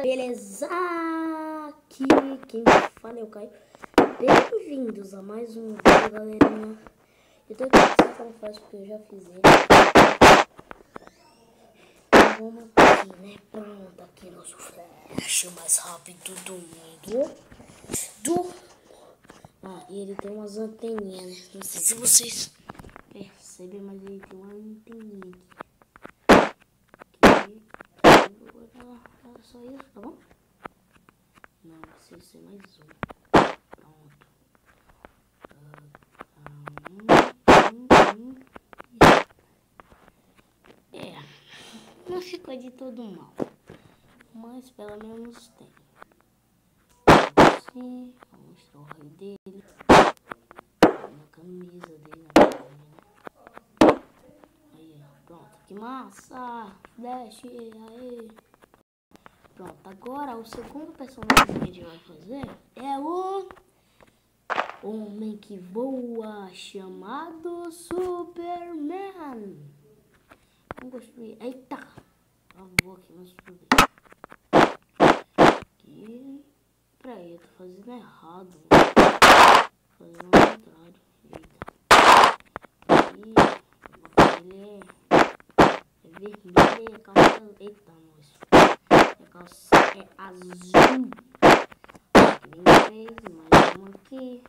Beleza? Aqui quem fala é o Caio. Bem-vindos a mais um vídeo, galerinha. Eu tô aqui com essa confesso porque eu já fiz ele. Então vamos aqui, né? Pronto, aqui nosso flash mais rápido do mundo. E ele tem umas anteninhas, né? Não sei se vocês percebem, mas ele tem uma anteninha aqui. Era só isso, tá bom? Não, precisa ser mais um. Pronto. Não ficou de todo mal, mas pelo menos tem. Assim, vou mostrar o raio dele, a camisa dele, aí, ó, pronto, que massa, flash, aí. Pronto, agora o segundo personagem que a gente vai fazer é o Homem que Voa, chamado Superman. Vamos construir. Eita! Travou aqui, mas tudo bem. Aqui. Peraí, eu tô fazendo errado. Fazendo o contrário. Eita. Aqui. Ele é vermelho e a calça. Eita, moço. A calça é azul. Nem fez, mais uma aqui.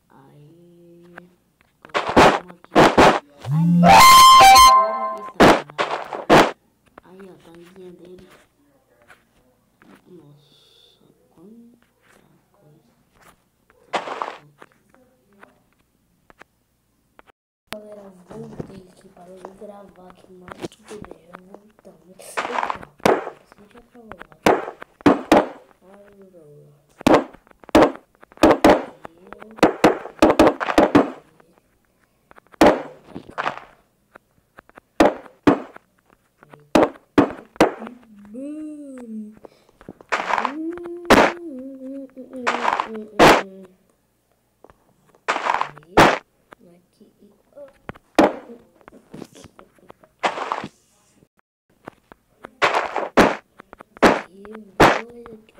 Aí. Coloca uma aqui. Ai, meu Deus. Aí, ó, a tanguinha dele. Nossa, quanta coisa. Galera, voltei aqui para eu gravar aqui, mas tudo bem, já voltamos. Você já provou? Ai,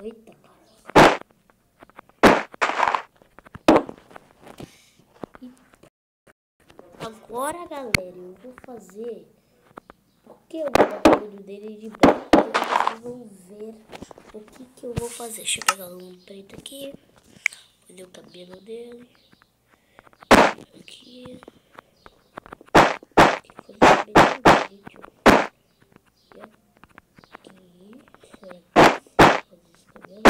eita, cara. Agora, galera, eu vou fazer. Porque eu vou botar o olho dele de branco. Vocês vão ver o que eu vou fazer. Deixa eu pegar um preto aqui. Olha o cabelo dele. Aqui. Tem que fazer bem direito. E aqui. Certo. Fazer esse cabelo.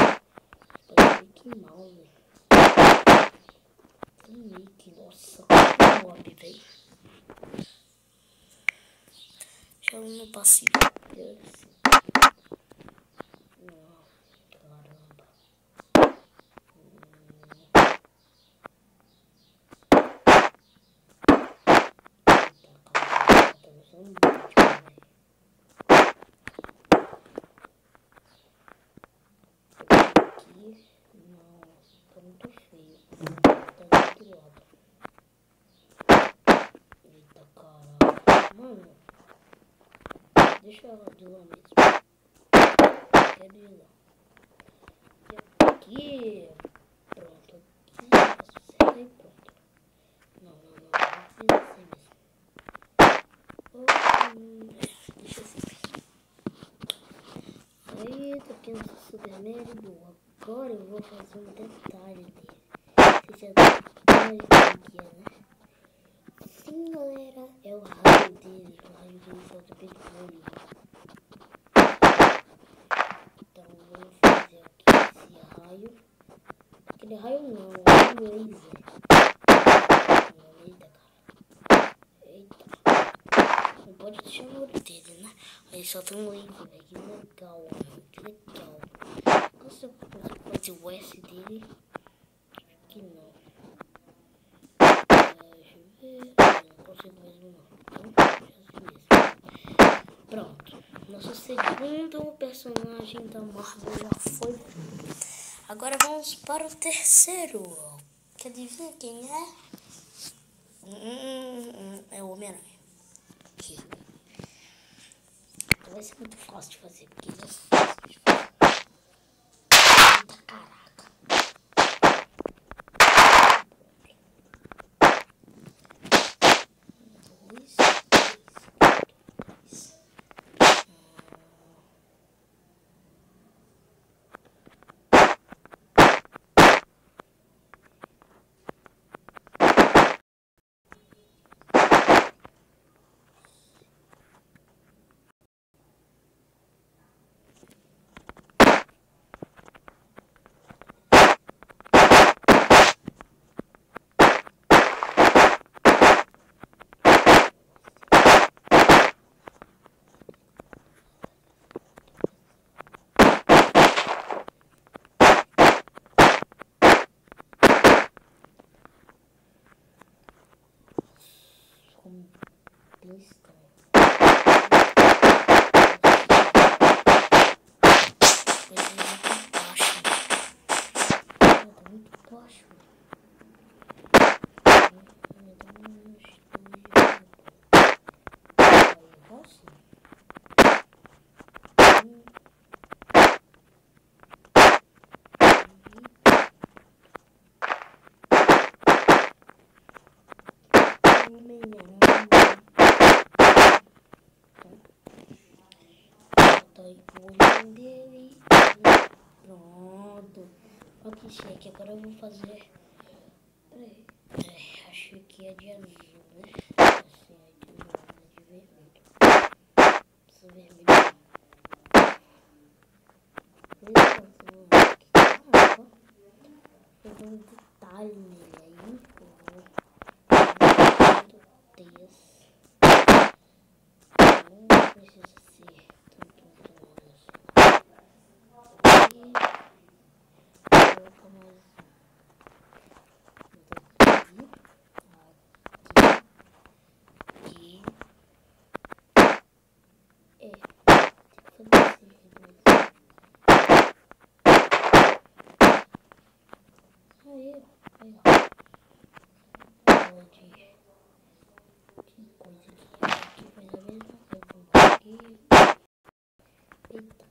Parece Mickey Mouse. Tem Mickey. Nossa, que mob, velho. Deixa eu no passivo. Não, caramba. Aqui, não, tá muito feio. Tá do lado. Eita, caralho. Mano, deixa ela de lá mesmo. Quer de lá. E aqui, pronto. Aqui, faço certo e pronto. Não, vou fazer assim mesmo. Deixa assim. Aí, tô aqui no Superman de boa. Agora eu vou fazer um detalhe dele. Vocês já sabem aqui, né? Sim, galera, é o raio dele. O raio dele solta petróleo. Então vamos fazer aqui esse raio. Aquele raio não, é um laser. Eita, cara. Eita. Não pode deixar o olho dele, né? Aí solta um laser, velho. Que legal, que legal. Nossa, eu consigo fazer o S dele. Acho que não. Deixa eu ver. Não consigo mesmo não. Então, assim mesmo. Pronto. Nosso segundo personagem da Marvel já foi. Agora vamos para o terceiro. Quer adivinha quem é? É o Homem-Aranha. Aqui. Vai ser muito fácil de fazer, porque ele é fácil de fazer. bem estranho. Coisa muito baixa. Tá muito baixo. O olhinho dele. Pronto. Olha que cheque. Agora eu vou fazer. Peraí. Acho que é de azul, né? Assim, é de vermelho. Esse vermelho. Caramba. Eu dou um detalhe nele aí. Não precisa ser tanto assim. E coloca mais aqui. Tem que fazer assim. Aí, ó. Que coisa aqui faz a mesma coisa aqui. Eita,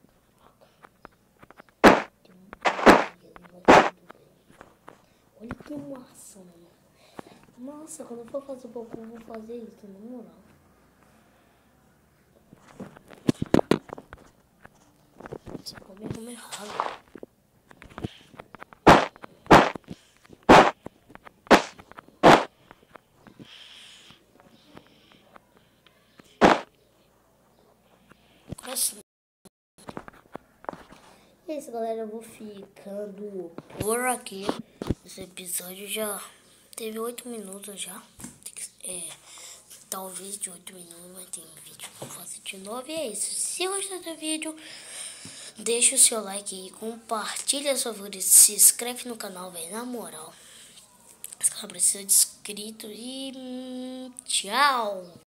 tem olha que massa, mano. Nossa, quando eu for fazer o pouco, eu vou fazer isso, na moral. Você come errado. Assim. É isso, galera. Eu vou ficando por aqui. Esse episódio já teve 8 minutos já. Talvez de 8 minutos, mas tem vídeo pra fazer de novo. E é isso. Se gostou do vídeo, deixa o seu like aí, compartilha seu favorito, se inscreve no canal, velho. Na moral, esse canal precisa de inscritos e tchau.